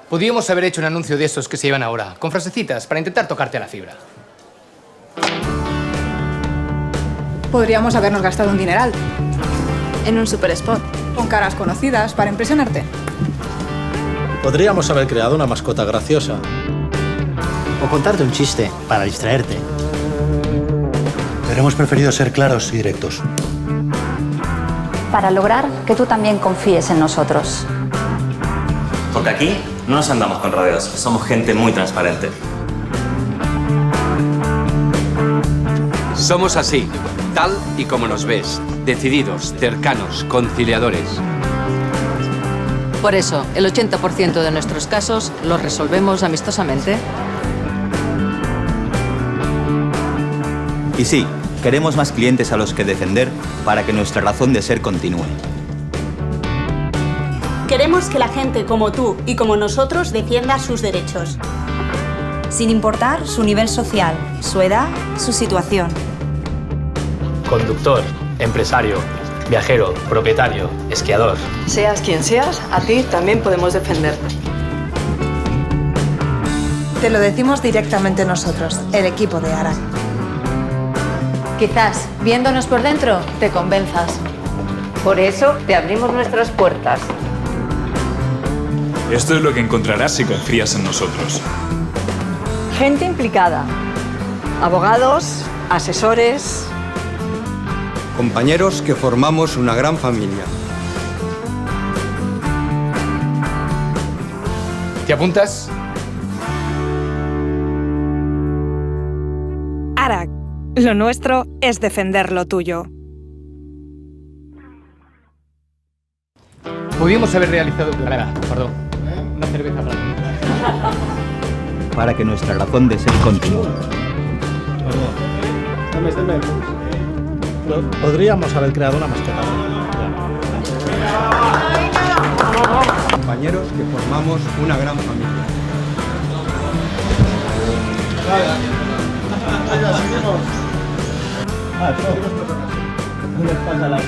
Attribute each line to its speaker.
Speaker 1: Podríamos haber hecho un anuncio de esos que se llevan ahora, con frasecitas, para intentar tocarte a la fibra.
Speaker 2: Podríamos habernos gastado un dineral.
Speaker 3: En un super spot.
Speaker 2: Con caras conocidas para impresionarte.
Speaker 4: Podríamos haber creado una mascota graciosa.
Speaker 5: O contarte un chiste para distraerte.
Speaker 6: Pero hemos preferido ser claros y directos.
Speaker 7: Para lograr que tú también confíes en nosotros.
Speaker 8: Porque aquí no nos andamos con rodeos, somos gente muy transparente.
Speaker 9: Somos así, tal y como nos ves, decididos, cercanos, conciliadores.
Speaker 3: Por eso, el 80% de nuestros casos los resolvemos amistosamente.
Speaker 10: Y sí, queremos más clientes a los que defender para que nuestra razón de ser continúe.
Speaker 11: Queremos que la gente como tú y como nosotros defienda sus derechos.
Speaker 7: Sin importar su nivel social, su edad, su situación.
Speaker 4: Conductor, empresario, viajero, propietario, esquiador.
Speaker 3: Seas quien seas, a ti también podemos defenderte.
Speaker 12: Te lo decimos directamente nosotros, el equipo de ARAC.
Speaker 3: Quizás, viéndonos por dentro, te convenzas. Por eso te abrimos nuestras puertas.
Speaker 13: Esto es lo que encontrarás si confías en nosotros.
Speaker 3: Gente implicada. Abogados, asesores.
Speaker 14: Compañeros que formamos una gran familia.
Speaker 1: ¿Te apuntas?
Speaker 12: ARAC. Lo nuestro es defender lo tuyo.
Speaker 1: Podríamos haber realizado... Perdón. Una cerveza para ti.
Speaker 10: Para que nuestra razón de ser continúe.
Speaker 4: Podríamos haber creado una mascota.
Speaker 14: Compañeros que formamos una gran familia.
Speaker 5: ¿Qué les pasa a la